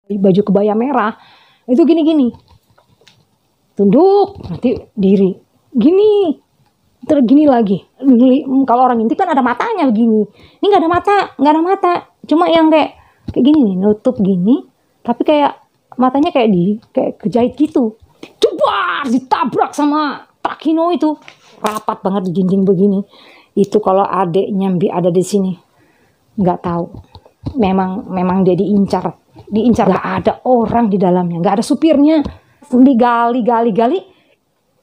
baju kebaya merah itu gini-gini, tunduk nanti diri gini, terus gini lagi. Kalau orang intip kan ada matanya begini, ini nggak ada mata, cuma yang kayak gini nih, nutup gini, tapi kayak matanya kayak kejahit gitu. Coba ditabrak sama Takino itu, rapat banget di dinding begini. Itu kalau adeknya Mbi ada di sini, nggak tahu. Memang dia diincar, nggak ada orang di dalamnya, nggak ada supirnya. Digali,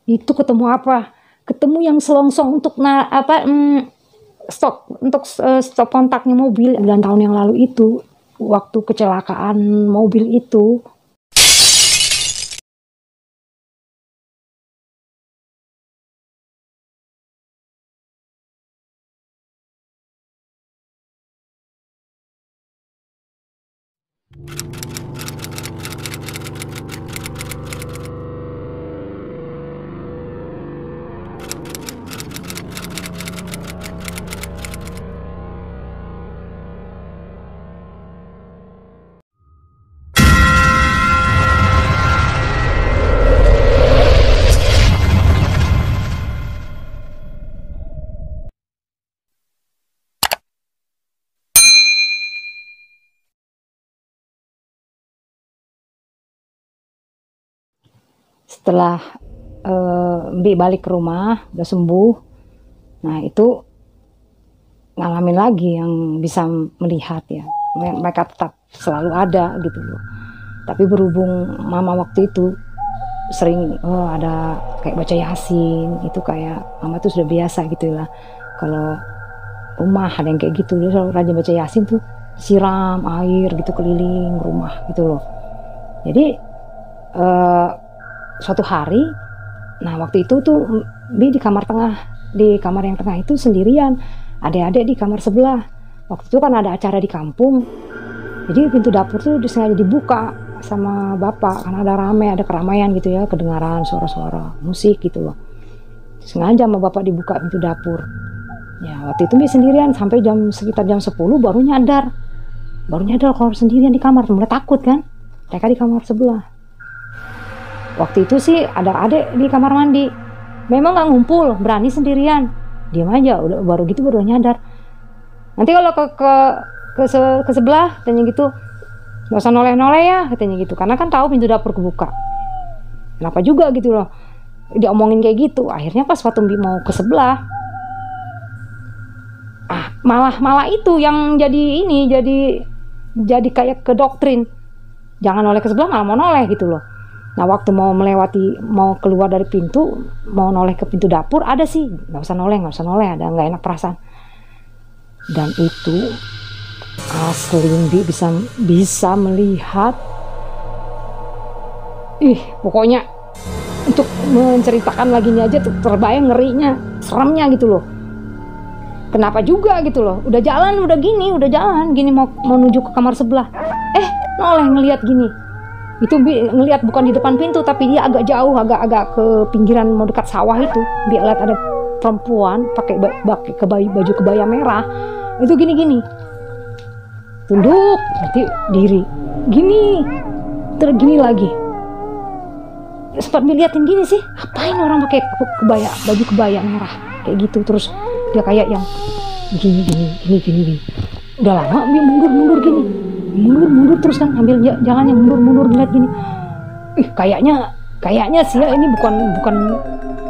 itu ketemu apa? Ketemu yang selongsong untuk stop kontaknya mobil 9 tahun yang lalu itu, waktu kecelakaan mobil itu. Setelah Mbi balik ke rumah, udah sembuh, nah itu ngalamin lagi yang bisa melihat ya. Mereka tetap selalu ada gitu loh. Tapi berhubung mama waktu itu sering ada kayak baca Yasin, itu kayak mama tuh sudah biasa gitu lah. Kalau rumah ada yang kayak gitu, dia selalu rajin baca Yasin tuh, siram air gitu keliling rumah gitu loh. Jadi suatu hari, nah waktu itu tuh Mbi di kamar yang tengah itu sendirian, adik-adik di kamar sebelah. Waktu itu kan ada acara di kampung, jadi pintu dapur tuh disengaja dibuka sama bapak karena ada keramaian gitu ya, kedengaran suara-suara musik gitu loh. Sengaja sama bapak dibuka pintu dapur. Ya waktu itu Mbi sendirian sampai sekitar jam 10 baru nyadar kalau sendirian di kamar. Mulai takut kan, mereka di kamar sebelah. Waktu itu sih ada adik di kamar mandi, memang nggak ngumpul, berani sendirian, diam aja. Baru nyadar. Nanti kalau ke sebelah katanya gitu, nggak usah noleh-noleh ya katanya gitu, karena kan tahu pintu dapur kebuka. Kenapa juga gitu loh, diomongin kayak gitu. Akhirnya pas waktu Mbi mau ke sebelah, malah itu yang jadi kayak ke doktrin, jangan noleh ke sebelah, malah mau noleh gitu loh. Nah waktu mau keluar dari pintu, mau noleh ke pintu dapur, ada sih, nggak usah noleh, ada nggak enak perasaan. Dan itu asli Mbi bisa melihat, pokoknya untuk menceritakan lagi aja tuh terbayang ngerinya, seremnya gitu loh. Kenapa juga gitu loh, udah jalan gini mau menuju ke kamar sebelah, noleh ngelihat gini. Itu Mbi ngelihat bukan di depan pintu, tapi dia agak jauh, agak ke pinggiran mau dekat sawah itu. Mbi lihat ada perempuan pakai baju kebaya merah. Itu gini, tunduk nanti diri gini, terus gini lagi. Sempat Mbi liatin gini sih, apain orang pakai baju kebaya merah kayak gitu. Terus dia kayak yang gini. Udah lama Mbi mundur gini, mundur terus kan, ambil jalannya mundur ngeliat gini. Kayaknya sih ya ini bukan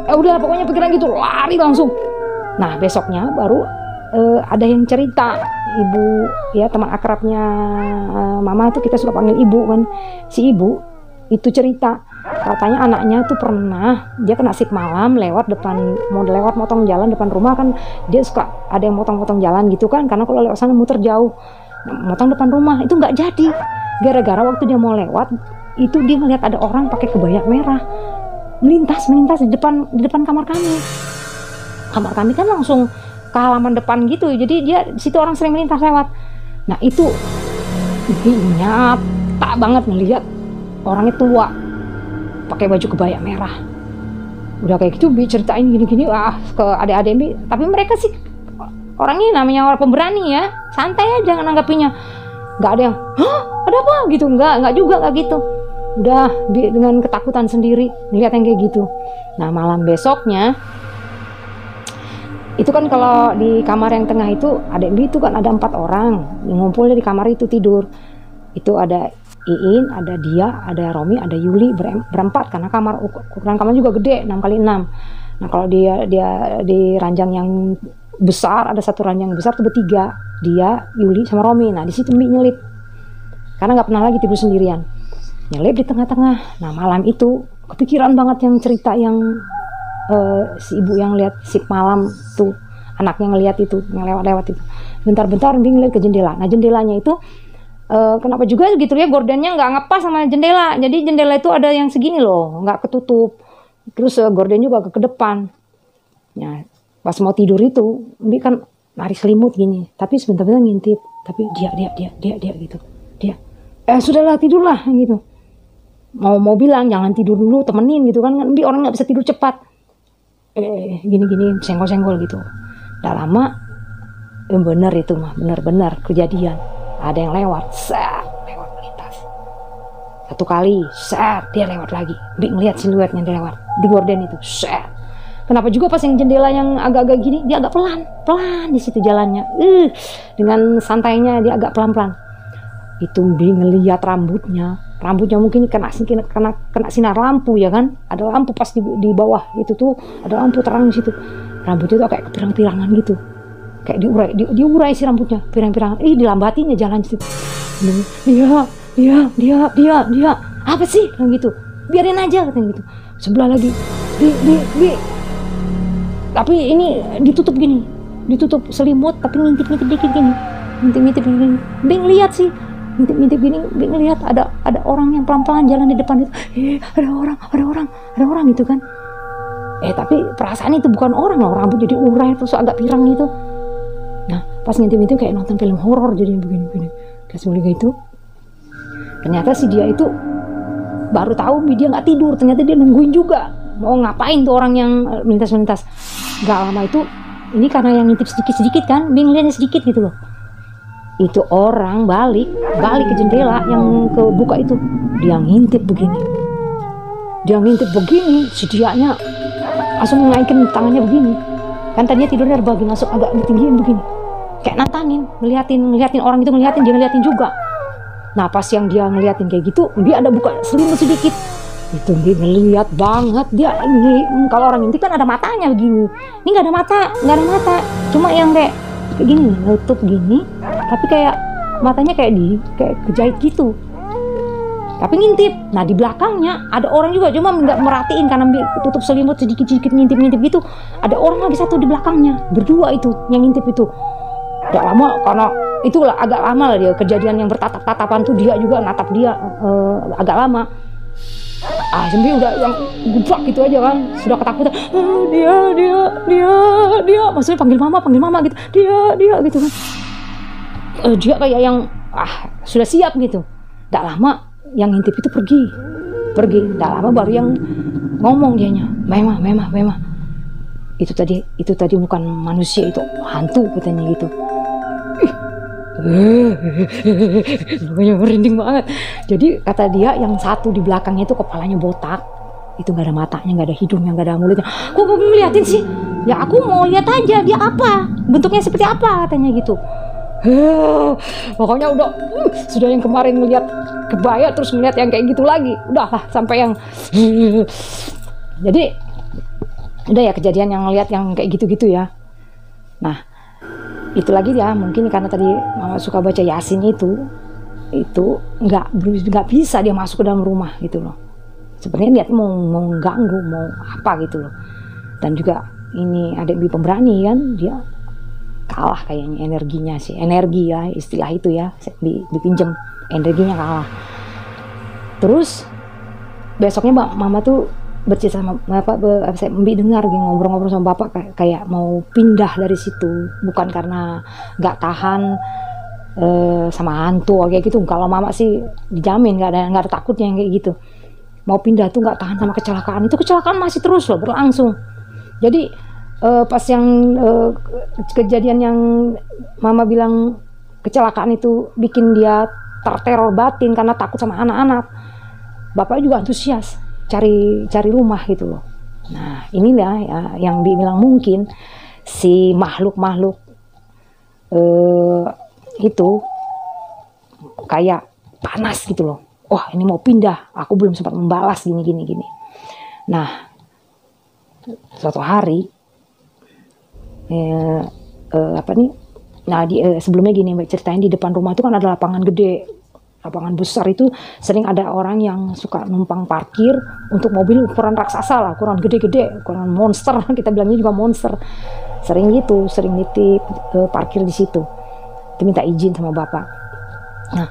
udah pokoknya pikiran gitu, lari langsung. Nah besoknya baru ada yang cerita, ibu ya, teman akrabnya mama tuh kita suka panggil ibu kan. Si ibu itu cerita, katanya anaknya tuh pernah dia kena shift malam, mau lewat motong jalan depan rumah kan, dia suka ada yang motong jalan gitu kan, karena kalau lewat sana muter jauh. Nah, motong depan rumah itu nggak jadi, gara-gara waktu dia mau lewat itu dia melihat ada orang pakai kebaya merah melintas di depan kamar kami. Kamar kami kan langsung ke halaman depan gitu, jadi dia situ orang sering melintas lewat. Nah itu nyata banget ngelihat orangnya tua pakai baju kebaya merah. Udah kayak gitu Mbi ceritain gini ke adik-adik Mbi, tapi mereka sih orangnya namanya orang pemberani ya, santai aja nanggapinya. nggak ada yang hah ada apa gitu, nggak juga nggak gitu. Udah dengan ketakutan sendiri ngeliat yang kayak gitu. Nah malam besoknya itu kan kalau di kamar yang tengah itu adik Bi itu kan ada 4 orang yang ngumpulnya di kamar itu tidur. Itu ada Iin, ada dia, ada Romi, ada Yuli, berempat karena ukuran kamar juga gede 6x6. Nah kalau dia di ranjang yang besar, ada satu ranjang besar tuh bertiga, dia, Yuli sama Romi. Nah di situ Bi nyelip karena nggak pernah lagi tidur sendirian, nyelip di tengah-tengah. Nah malam itu kepikiran banget yang cerita yang si ibu yang lihat sip malam tuh, anaknya ngelihat itu yang lewat-lewat itu. Bentar-bentar Bi ngeliat ke jendela. Nah jendelanya itu kenapa juga gitu ya, gordennya nggak ngepas sama jendela. Jadi jendela itu ada yang segini loh, nggak ketutup. Terus gorden juga ke depan. Nah pas mau tidur itu Bi kan lari selimut gini, tapi sebentar-bentar ngintip. Tapi dia gitu. Dia sudahlah tidurlah gitu. Mau bilang jangan tidur dulu, temenin gitu kan Bi orang nggak bisa tidur cepat. Gini senggol-senggol gitu. Udah lama bener itu mah, bener kejadian. Ada yang lewat, lewat melintas. Satu kali, dia lewat lagi. Bi ngeliat siluetnya dia lewat di gorden itu, Kenapa juga pas yang jendela yang agak-agak gini, dia agak pelan di situ jalannya. Dengan santainya dia agak pelan-pelan. Itu Bi ngeliat rambutnya mungkin kena sinar lampu ya kan. Ada lampu pas di bawah itu tuh, ada lampu terang di situ. Rambutnya tuh kayak kepirang-pirangan gitu. Kayak diurai si rambutnya, pirang-pirangan. Dilambatin ya jalan situ. Dia. Apa sih? Kayak gitu. Biarin aja katanya gitu. Sebelah lagi. Bi. Tapi ini ditutup gini. Ditutup selimut tapi ngintip-ngintip dikit gini. Ngintip gini. Bi ngeliat sih. Ngintip gini, Bi ngeliat ada orang yang pelan-pelan jalan di depan itu. Ada orang gitu kan. Tapi perasaan itu bukan orang loh, rambut jadi urai terus agak pirang gitu. Nah pas ngintip kayak nonton film horor jadi begini kayak semuanya gitu. Ternyata si dia itu baru tahu dia nggak tidur, ternyata dia nungguin juga mau ngapain tuh orang yang melintas. Gak lama itu ini karena yang ngintip sedikit kan, Bi ngeliatnya sedikit gitu loh. Itu orang balik ke jendela yang kebuka itu, dia ngintip begini, si dianya langsung naikin tangannya begini kan, tadinya tidurnya berbagi masuk agak ditinggiin begini, kayak nantangin, ngeliatin orang itu, dia ngeliatin juga. Nah pas yang dia ngeliatin kayak gitu, dia ada buka selimut sedikit, itu dia ngeliat banget. Dia ini kalau orang ngintip kan ada matanya begini, ini nggak ada mata, cuma yang kayak gini nutup gini, tapi kayak matanya kayak kejahit gitu, tapi ngintip. Nah di belakangnya ada orang juga, cuma nggak merhatiin karena tutup selimut sedikit ngintip gitu. Ada orang lagi satu di belakangnya, berdua itu yang ngintip itu. Udah lama karena itulah agak lama lah dia kejadian yang bertatap-tatapan tuh, dia juga natap dia agak lama. Sampai udah yang gubrak gitu aja kan, sudah ketakutan. Dia maksudnya panggil mama gitu, dia gitu kan. Dia kayak yang sudah siap gitu. Tak lama yang ngintip itu pergi. Tak lama baru yang ngomong dianya, Mema. Itu tadi bukan manusia, itu hantu katanya gitu. Pokoknya merinding banget. Jadi kata dia yang satu di belakangnya itu kepalanya botak, itu nggak ada matanya, nggak ada hidungnya, nggak ada mulutnya. Kok ngeliatin sih? Ya aku mau lihat aja dia apa, bentuknya seperti apa katanya gitu. Pokoknya udah sudah yang kemarin ngeliat kebaya terus ngeliat yang kayak gitu lagi, udahlah sampai yang jadi udah ya kejadian yang ngeliat yang kayak gitu ya. Nah itu lagi ya, mungkin karena tadi mama suka baca Yasin itu nggak bisa dia masuk ke dalam rumah gitu loh. Sebenarnya niat mau ganggu, mau apa gitu loh. Dan juga ini adik Bi pemberani kan, dia kalah kayaknya energi ya istilah itu ya, dipinjem energinya kalah. Terus besoknya mama tuh bercerita sama bapak, Bi dengar ngobrol-ngobrol sama bapak kayak mau pindah dari situ, bukan karena nggak tahan sama hantu kayak gitu. Kalau mama sih dijamin nggak ada takutnya yang kayak gitu. Mau pindah tuh nggak tahan sama kecelakaan, itu kecelakaan masih terus loh berlangsung. Jadi pas yang kejadian yang mama bilang kecelakaan itu bikin dia terteror batin karena takut sama anak-anak. Bapak juga antusias cari rumah gitu loh. Nah inilah ya, yang dibilang mungkin si makhluk-makhluk itu kayak panas gitu loh. Wah ini mau pindah, aku belum sempat membalas gini. Nah suatu hari sebelumnya gini Mbak ceritain, di depan rumah itu kan ada lapangan gede, lapangan besar itu sering ada orang yang suka numpang parkir untuk mobil ukuran raksasa lah, ukuran gede-gede, ukuran monster, kita bilangnya juga monster. Sering nitip parkir di situ. Itu minta izin sama bapak. Nah,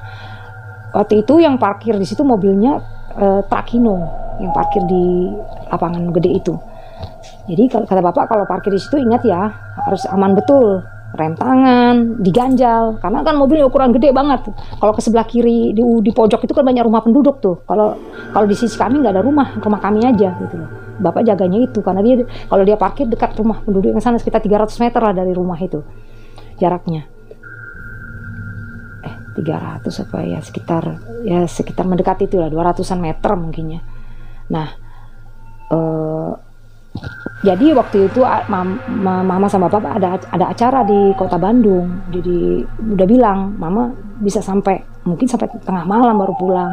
waktu itu yang parkir di situ mobilnya Trakino yang parkir di lapangan gede itu. Jadi kata bapak kalau parkir di situ ingat ya harus aman betul, rem tangan, diganjal, karena kan mobilnya ukuran gede banget. Kalau ke sebelah kiri di pojok itu kan banyak rumah penduduk tuh. Kalau di sisi kami nggak ada rumah kami aja gitu loh. Bapak jaganya itu karena dia kalau dia parkir dekat rumah penduduk yang sana sekitar 300 meter lah dari rumah itu jaraknya. 300 apa ya, sekitar mendekati itu lah, 200-an meter mungkinnya. Nah jadi waktu itu mama sama papa ada acara di kota Bandung. Jadi udah bilang mama bisa mungkin sampai tengah malam baru pulang.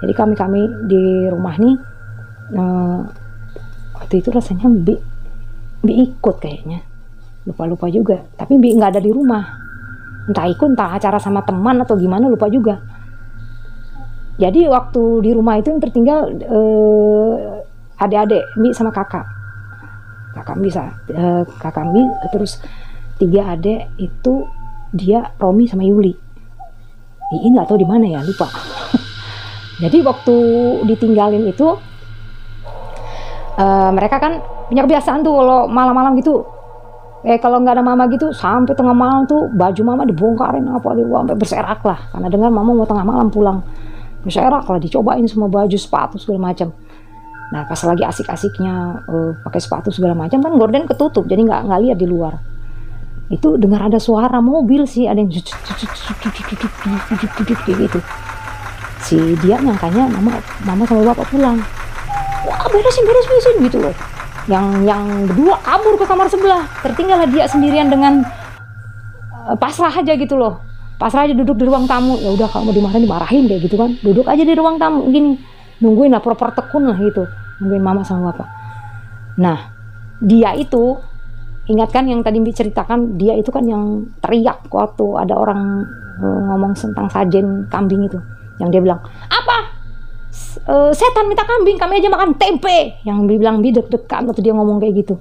Jadi kami di rumah nih waktu itu rasanya Bi ikut kayaknya, lupa juga. Tapi Bi nggak ada di rumah, entah ikut entah acara sama teman atau gimana, lupa juga. Jadi waktu di rumah itu yang tertinggal adik-adik Bi sama kakak Bi, terus 3 adik itu dia Romi sama Yuli. Ini nggak tahu di mana ya, lupa. Jadi waktu ditinggalin itu mereka kan punya kebiasaan tuh kalau malam-malam gitu, kalau nggak ada mama gitu sampai tengah malam tuh baju mama dibongkarin sampai berserak lah, karena dengar mama mau tengah malam pulang, berserak lah, dicobain semua baju, sepatu segala macam. Nah pas lagi asik-asiknya pakai sepatu segala macam kan gorden ketutup, jadi nggak lihat di luar. Itu dengar ada suara mobil sih, ada yang gitu. Si dia nyangkanya mama sama bapak pulang. Wah beresin gitu loh. Yang berdua kabur ke kamar sebelah, tertinggal dia sendirian dengan pasrah aja gitu loh. Pasrah aja duduk di ruang tamu. Ya udah kalau mau dimarahin kayak gitu kan, duduk aja di ruang tamu gini, nungguin lah, pura-pura tekun lah gitu, nungguin mama sama bapak. Nah dia itu ingat kan yang tadi ceritakan, dia itu kan yang teriak waktu ada orang ngomong tentang sajen kambing itu, yang dia bilang apa, setan minta kambing, kami aja makan tempe, yang dibilang deg-degan waktu dia ngomong kayak gitu.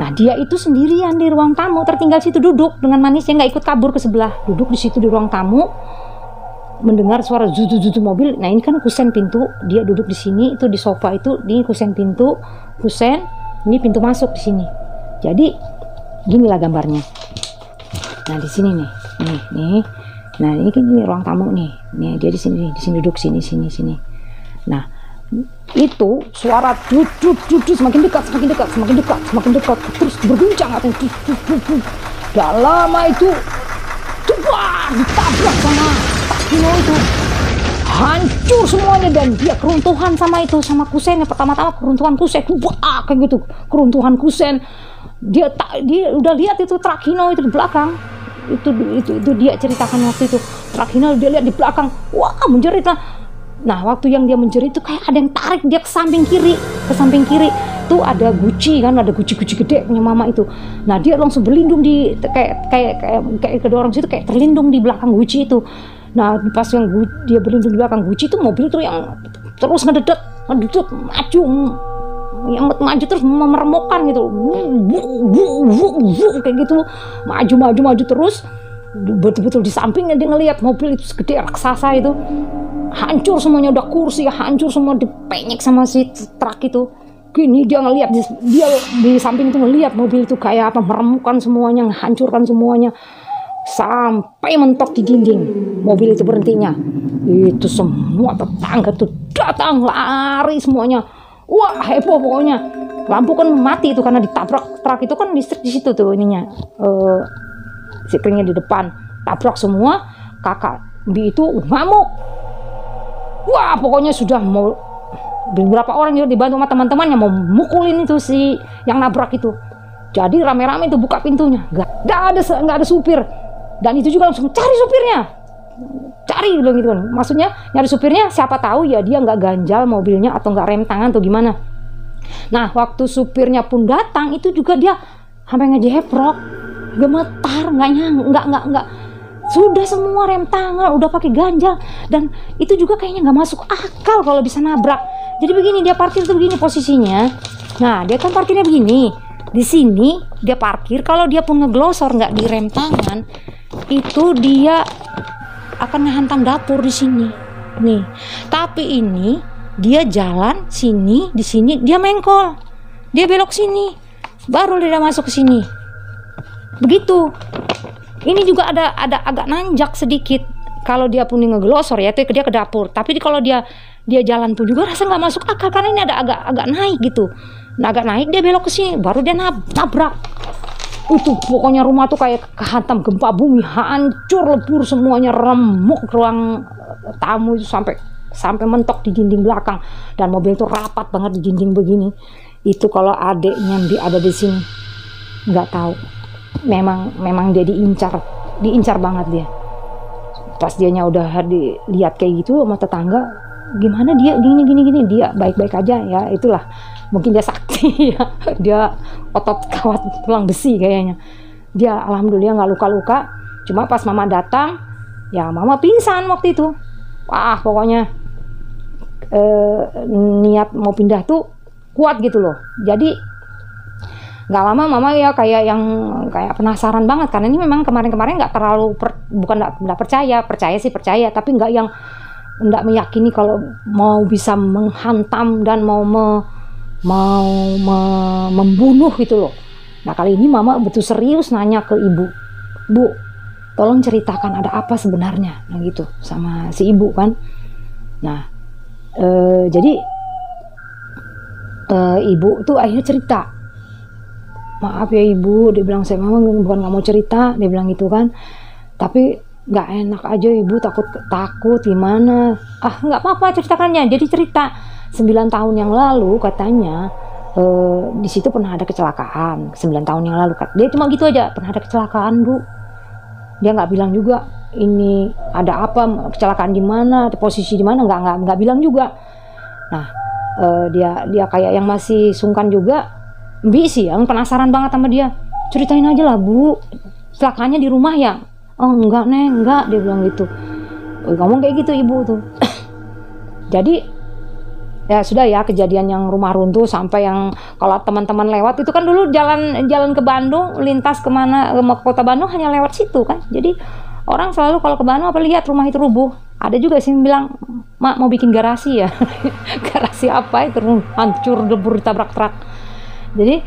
Nah dia itu sendirian di ruang tamu, tertinggal situ duduk dengan manisnya, nggak ikut kabur ke sebelah, duduk di situ di ruang tamu mendengar suara zutu mobil. Nah ini kan kusen pintu, dia duduk di sini, itu di sofa itu di kusen pintu, kusen ini pintu masuk di sini. Jadi ginilah gambarnya. Nah di sini nih. Nah ini ruang tamu nih. Nih dia di sini duduk sini. Nah itu suara duduk semakin dekat, terus berguncang katanya. Gak lama itu ditabrak sama Trakino itu, hancur semuanya, dan dia keruntuhan sama kusennya. Pertama-tama keruntuhan kusen, kayak gitu, keruntuhan kusen. Dia udah lihat itu Trakino itu di belakang. Itu dia ceritakan waktu itu, Trakino dia lihat di belakang, wah menjerit lah. Nah waktu yang dia menjerit itu kayak ada yang tarik dia ke samping kiri. Tuh ada guci gede punya mama itu. Nah dia langsung berlindung di kayak kedua orang situ kayak terlindung di belakang guci itu. Nah pas yang dia berlindung di belakang guci itu, mobil tuh yang terus ngededet maju terus memeremukkan gitu, kayak gitu, maju terus, betul-betul di sampingnya dia ngelihat mobil itu segede raksasa itu, hancur semuanya, udah kursi hancur semua, dipenyek sama si truk itu. Gini dia ngelihat, dia di samping itu ngelihat mobil itu kayak apa, meremukkan semuanya, menghancurkan semuanya, sampai mentok di dinding. Mobil itu berhentinya, itu semua tetangga tuh datang lari semuanya. Wah heboh pokoknya, lampu kan mati itu karena ditabrak truk itu kan, listrik di situ tuh ininya, siklingnya di depan. tabrak semua. Kakak Bi itu ngamuk. Wah, pokoknya sudah mau beberapa orang juga dibantu sama teman-temannya mau mukulin itu si yang nabrak itu. Jadi rame-rame itu buka pintunya, nggak ada supir. Dan itu juga langsung cari supirnya, cari bilang gitu kan. Maksudnya nyari supirnya, siapa tahu ya dia nggak ganjal mobilnya atau nggak rem tangan atau gimana. Nah, waktu supirnya pun datang itu juga dia sampai ngejeprok, gemetar, nggak. Sudah semua rem tangan, udah pakai ganjal, dan itu juga kayaknya nggak masuk akal kalau bisa nabrak. Jadi begini, dia parkir tuh begini posisinya. Nah, dia kan parkirnya begini. Di sini dia parkir, kalau dia pun ngeglosor nggak di rem tangan, itu dia akan ngehantam dapur di sini. Nih, tapi ini dia jalan sini, di sini dia mengkol, dia belok sini, baru dia masuk ke sini. Begitu. Ini juga ada agak nanjak sedikit. Kalau dia pun ngeglosor ya, itu dia ke dapur. Tapi kalau dia jalan pun juga rasa nggak masuk akal karena ini ada agak naik gitu. Nah, agak naik dia belok ke sini, baru dia nabrak. Itu pokoknya rumah tuh kayak kehantam gempa bumi, hancur lebur semuanya, remuk ruang tamu itu sampai mentok di dinding belakang, dan mobil itu rapat banget di dinding begini. Itu kalau adeknya ada di sini nggak tahu. Memang dia diincar banget dia. Pas dianya udah dilihat kayak gitu sama tetangga, gimana dia gini, dia baik-baik aja ya, itulah mungkin dia sakti ya, dia otot kawat tulang besi kayaknya. Dia alhamdulillah nggak luka-luka, cuma pas mama datang ya mama pingsan waktu itu. Wah, pokoknya niat mau pindah tuh kuat gitu loh. Jadi nggak lama mama ya kayak penasaran banget, karena ini memang kemarin nggak terlalu bukan nggak percaya sih percaya, tapi nggak yang nggak meyakini kalau mau bisa menghantam dan mau membunuh gitu loh. Nah, kali ini mama betul serius nanya ke ibu, Bu, tolong ceritakan ada apa sebenarnya, nah gitu sama si ibu kan. Nah, jadi ibu tuh akhirnya cerita. Maaf ya ibu, dia bilang, saya mama bukan nggak mau cerita, dia bilang gitu kan, tapi nggak enak aja ibu, takut gimana. Ah, nggak apa-apa, ceritakannya. Jadi cerita 9 tahun yang lalu katanya di situ pernah ada kecelakaan. 9 tahun yang lalu dia cuma gitu aja, pernah ada kecelakaan Bu. Dia nggak bilang juga ini ada apa, kecelakaan di mana, posisi di mana, nggak bilang juga. Nah, dia kayak yang masih sungkan juga. Bi sih yang penasaran banget sama dia, ceritain aja lah Bu, kecelakaannya di rumah ya. Oh enggak Neng, enggak, dia bilang gitu. Ngomong kayak gitu ibu tuh. Jadi ya sudah ya, kejadian yang rumah runtuh sampai yang kalau teman-teman lewat itu kan dulu jalan ke Bandung, lintas kemana ke kota Bandung hanya lewat situ kan. Jadi orang selalu kalau ke Bandung apa lihat rumah itu rubuh. Ada juga sih yang bilang, Mak mau bikin garasi ya. Garasi apa itu, hancur lebur ditabrak truk. Jadi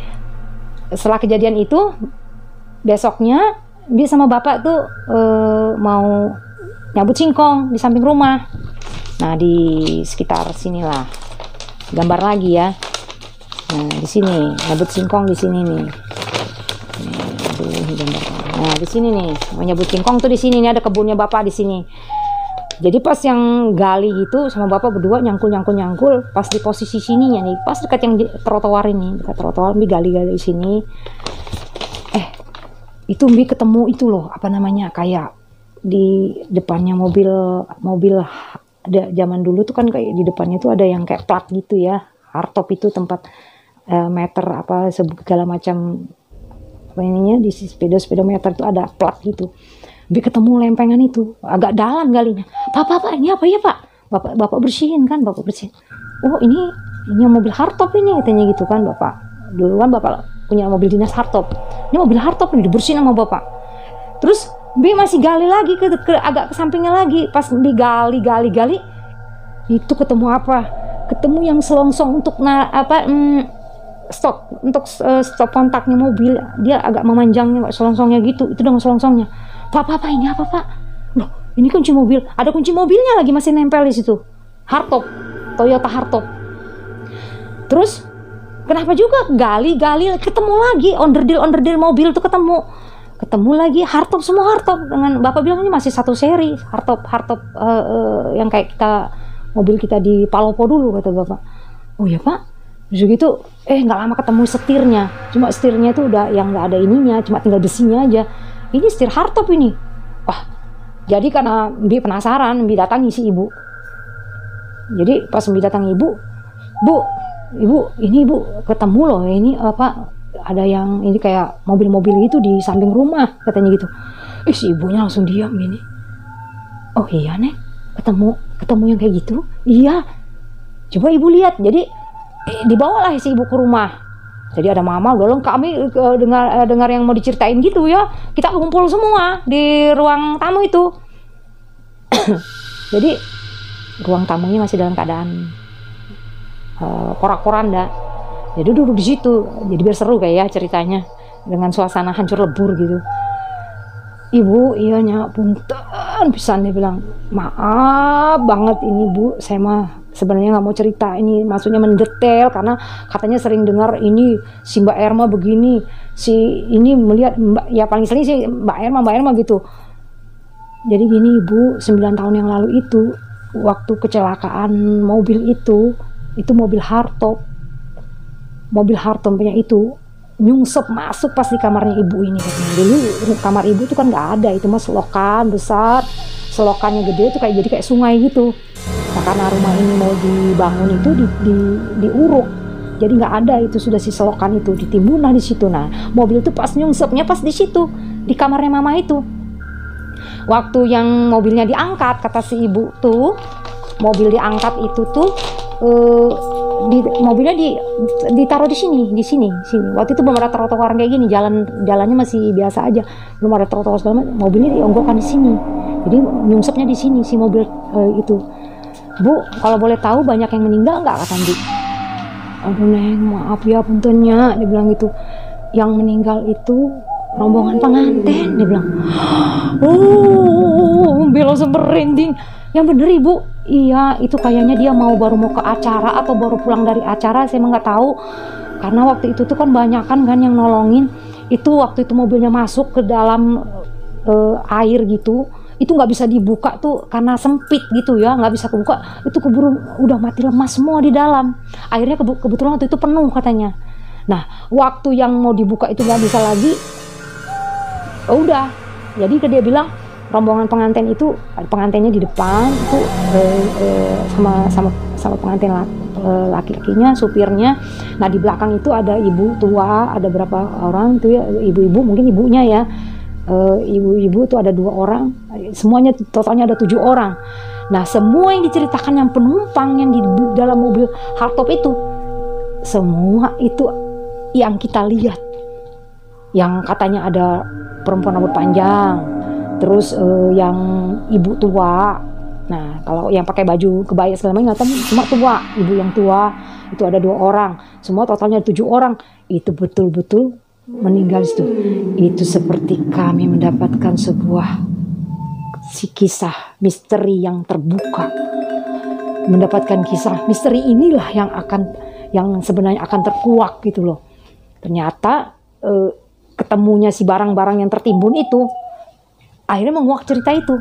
setelah kejadian itu, besoknya dia sama bapak tuh mau nyabut singkong di samping rumah. Nah, di sekitar sinilah, gambar lagi ya. Nah, di sini nyabut singkong di sini nih. Nah, di sini nih mau nyabut singkong tuh di sini nih, ada kebunnya bapak di sini. Jadi pas yang gali gitu sama bapak berdua nyangkul, pas di posisi sininya nih, pas dekat yang trotoar ini, dekat trotoar, Mbi gali di sini. Itu Mbi ketemu itu loh, apa namanya, kayak di depannya mobil ada zaman dulu tuh kan, kayak di depannya tuh ada yang kayak plat gitu ya, hardtop itu tempat meter apa segala macam apa ininya, di speedometer tuh ada plat gitu. Mbi ketemu lempengan itu, agak dalam galinya. Pak, ini apa ya Pak? Bapak bersihin kan, bapak bersihin. Oh ini mobil hardtop ini, katanya gitu kan bapak. Dulu kan bapak punya mobil dinas hardtop. Ini mobil hardtop ini dibersihin sama bapak. Terus Mbi masih gali lagi ke agak ke sampingnya lagi. Pas Mbi gali, itu ketemu apa? Ketemu yang selongsong untuk stop kontaknya mobil. Dia agak memanjangnya selongsongnya gitu. Itu dengan selongsongnya. Pak, ini apa Pak? Loh, ini kunci mobil. Ada kunci mobilnya lagi masih nempel di situ. Hardtop, Toyota hardtop. Terus kenapa juga gali ketemu lagi onderdil mobil tuh ketemu. ketemu lagi hardtop, semua hardtop, dengan bapak bilang ini masih satu seri hardtop yang kayak kita mobil kita di Palopo dulu, kata bapak. Oh ya pak. Terus gitu, nggak lama ketemu setirnya, cuma setirnya itu udah yang nggak ada ininya, cuma tinggal besinya aja. Ini setir hardtop ini. Wah, jadi karena Mbi penasaran, Mbi datangi si ibu. Jadi pas Mbi datangi ibu, ini ibu ketemu loh, ini apa, ada yang ini kayak mobil-mobil itu di samping rumah, katanya gitu. Si ibunya langsung diam gini. Oh iya nih, ketemu yang kayak gitu. Iya, coba ibu lihat. Jadi dibawalah si ibu ke rumah. Jadi ada mama, udah lengkap, kami dengar yang mau diceritain gitu ya. Kita kumpul semua di ruang tamu itu. Jadi ruang tamunya masih dalam keadaan porak-poranda. Jadi duduk di situ. Jadi biar seru kayak ya ceritanya, dengan suasana hancur lebur gitu. Ibu, iya punten pisan, dia bilang, maaf banget ini bu, saya mah sebenarnya nggak mau cerita ini, maksudnya mendetail karena katanya sering dengar ini si Mbak Erma begini, si ini melihat Mbak, ya paling sering sih Mbak Erma gitu. Jadi gini ibu, 9 tahun yang lalu itu waktu kecelakaan mobil itu mobil hardtop punya itu nyungsep masuk pas di kamarnya ibu ini katanya. Dulu kamar ibu itu kan nggak ada, itu mah selokan besar, selokannya gede itu jadi kayak sungai gitu. Nah, karena rumah ini mau dibangun itu diuruk, jadi nggak ada itu, sudah si selokan itu ditimbunlah di situ. Nah mobil itu pas nyungsepnya pas di situ di kamarnya mama itu. Waktu yang mobilnya diangkat, kata si ibu tuh, mobil diangkat itu tuh mobilnya ditaruh di sini. Waktu itu belum ada trotoar kayak gini, jalannya masih biasa aja, belum ada trotoar segala macam. Mobilnya dionggokkan di sini, jadi nyungsepnya di sini si mobil itu. Bu, kalau boleh tahu banyak yang meninggal nggak, kata Mbi? Aduh Neng, maaf ya puntennya, dia bilang gitu. Yang meninggal itu rombongan pengantin, dia bilang. Mbi langsung merinding. Yang bener ibu, iya itu kayaknya dia baru mau ke acara atau baru pulang dari acara, saya nggak tahu. Karena waktu itu tuh kan banyakan kan yang nolongin. Itu waktu itu mobilnya masuk ke dalam air gitu, itu nggak bisa dibuka tuh karena sempit gitu ya, nggak bisa kebuka. Itu keburu udah mati lemas semua di dalam. Akhirnya kebetulan waktu itu penuh katanya. Nah waktu yang mau dibuka itu nggak bisa lagi, udah. Jadi dia bilang rombongan pengantin itu, pengantinnya di depan itu sama pengantin laki-lakinya, supirnya. Nah di belakang itu ada ibu tua, ada berapa orang itu ya, ibu-ibu mungkin ibunya ya. Ibu-ibu itu ada 2 orang, semuanya totalnya ada 7 orang. Nah semua yang diceritakan yang penumpang yang di dalam mobil hardtop itu, semua itu yang kita lihat, yang katanya ada perempuan rambut panjang, terus yang ibu tua. Nah kalau yang pakai baju kebaya segala macam nggak tahu, cuma tua, ibu yang tua itu ada 2 orang, semua totalnya 7 orang. Itu betul-betul meninggal itu. Itu seperti kami mendapatkan sebuah kisah misteri yang terbuka, mendapatkan kisah misteri inilah yang sebenarnya akan terkuak gitu loh. Ternyata ketemunya si barang-barang yang tertimbun itu akhirnya menguak cerita itu.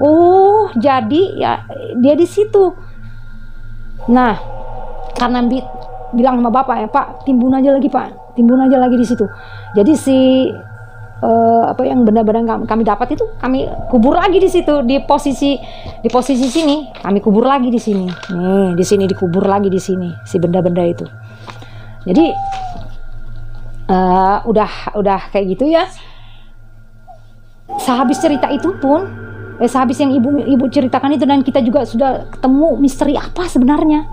Oh jadi ya dia di situ. Nah karena bilang sama bapak ya, Pak timbun aja lagi di situ. Jadi si yang benda-benda kami dapat itu kami kubur lagi di situ, di posisi sini kami kubur lagi di sini. Nih di sini dikubur lagi di sini si benda-benda itu. Jadi udah kayak gitu ya. Sehabis cerita itu pun, sehabis yang ibu ceritakan itu, dan kita juga sudah ketemu misteri apa sebenarnya,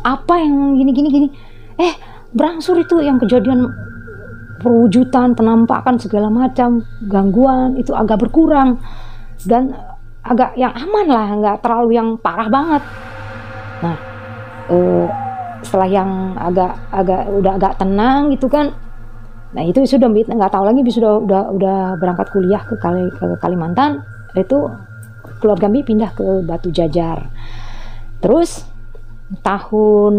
apa yang gini. Berangsur itu yang kejadian perwujudan, penampakan segala macam, gangguan itu agak berkurang dan agak yang aman lah, nggak terlalu yang parah banget. Nah setelah yang udah agak tenang gitu kan, nah itu sudah nggak tahu lagi, udah berangkat kuliah ke Kalimantan. Itu keluarga kami pindah ke Batu Jajar. Terus tahun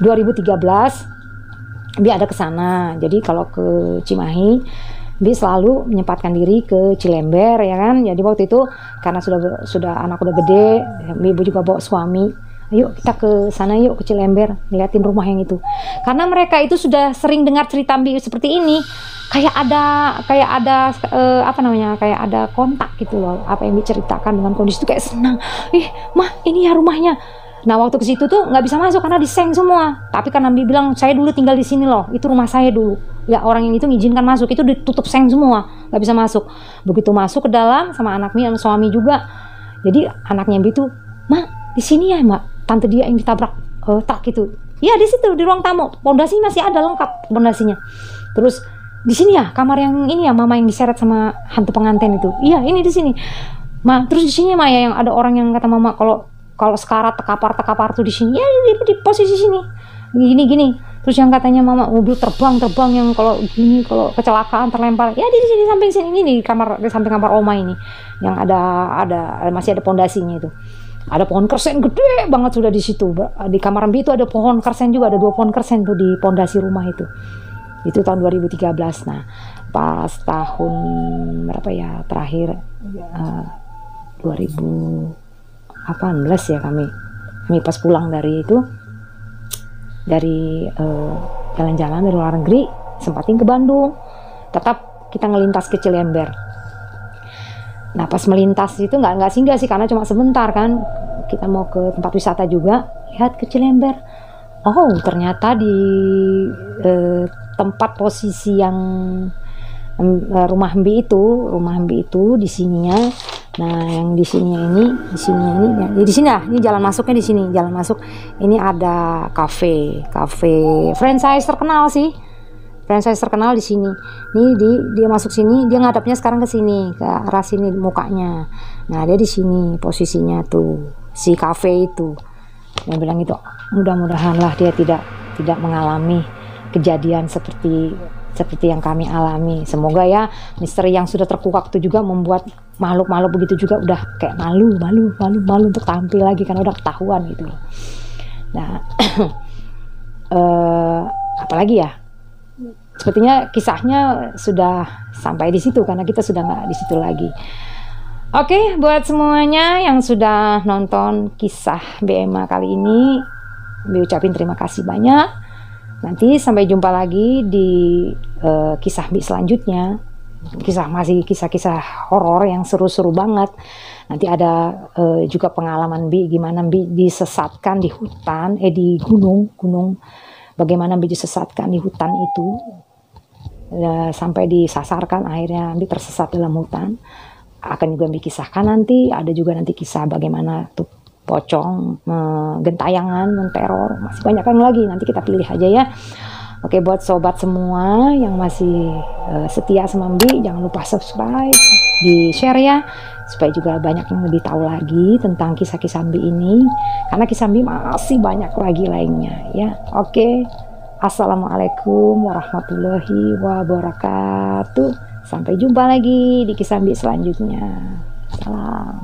2013 Bi ada ke sana. Jadi kalau ke Cimahi, Bi selalu menyempatkan diri ke Cilember ya kan. Jadi waktu itu karena sudah anak udah gede, Ibu juga bawa suami. Ayo kita ke sana yuk, ke Cilember, liatin rumah yang itu. Karena mereka itu sudah sering dengar cerita Bi seperti ini. Kayak ada apa namanya? Kayak ada kontak gitu loh. Apa yang diceritakan dengan kondisi itu kayak senang. Ih, mah ini ya rumahnya. Nah waktu ke situ tuh nggak bisa masuk karena diseng semua. Tapi karena Bi bilang saya dulu tinggal di sini loh, itu rumah saya dulu. Ya orang yang itu ngizinkan masuk, itu ditutup seng semua, nggak bisa masuk. Begitu masuk ke dalam sama anak Mi sama suami juga. Jadi anaknya Bi tuh, Mak di sini ya Mak, tante dia yang ditabrak tak gitu. Iya di situ di ruang tamu, pondasi masih ada lengkap pondasinya. Terus di sini ya kamar yang ini ya Mama yang diseret sama hantu pengantin itu. Iya ini di sini. Ma terus di sini Maya yang ada orang yang kata Mama kalau sekarat tekapar tuh di sini ya di posisi sini gini terus yang katanya Mama mobil terbang yang kalau gini kalau kecelakaan terlempar ya di sini samping sini ini di samping kamar Oma ini yang ada masih ada pondasinya itu ada pohon kersen gede banget sudah di situ di kamar Bi itu ada pohon kersen juga ada 2 pohon kersen tuh di pondasi rumah itu tahun 2013. Nah pas tahun berapa ya terakhir 2018 ya kami pas pulang dari jalan-jalan dari luar negeri sempatin ke Bandung, tetap kita ngelintas ke Cilember. Nah pas melintas itu nggak singgah sih karena cuma sebentar kan, kita mau ke tempat wisata juga, lihat ke Cilember, oh ternyata di tempat posisi yang rumah Mbi itu di sininya. Nah, yang di sini ini ya, di sini lah, ini jalan masuknya di sini, jalan masuk. Ini ada kafe franchise terkenal sih. Franchise terkenal di sini. Nih dia masuk sini, dia ngadapnya sekarang ke sini, ke arah sini mukanya. Nah, dia di sini posisinya tuh, si kafe itu. Yang bilang itu, mudah-mudahan lah dia tidak mengalami kejadian seperti yang kami alami. Semoga ya misteri yang sudah terkukak itu juga membuat makhluk-makhluk begitu juga udah kayak malu untuk tampil lagi karena udah ketahuan gitu. Nah, apalagi ya? Sepertinya kisahnya sudah sampai di situ karena kita sudah nggak di situ lagi. Oke, buat semuanya yang sudah nonton kisah BMA kali ini, ucapin terima kasih banyak. Nanti sampai jumpa lagi di kisah Bi selanjutnya. Kisah-kisah horor yang seru-seru banget. Nanti ada juga pengalaman Bi gimana Bi disesatkan di hutan, di gunung. Bagaimana Bi disesatkan di hutan itu sampai disasarkan akhirnya Bi tersesat dalam hutan. Akan juga Bi kisahkan nanti. Ada juga nanti kisah bagaimana tuh pocong, gentayangan, menteror, masih banyak yang lagi. Nanti kita pilih aja ya. Oke, buat sobat semua yang masih setia sama Mbi, jangan lupa subscribe, di share ya, supaya juga banyak yang lebih tahu lagi tentang kisah-kisah Mbi ini. Karena kisah Mbi masih banyak lagi lainnya ya. Oke, assalamualaikum warahmatullahi wabarakatuh. Sampai jumpa lagi di kisah Mbi selanjutnya. Salam.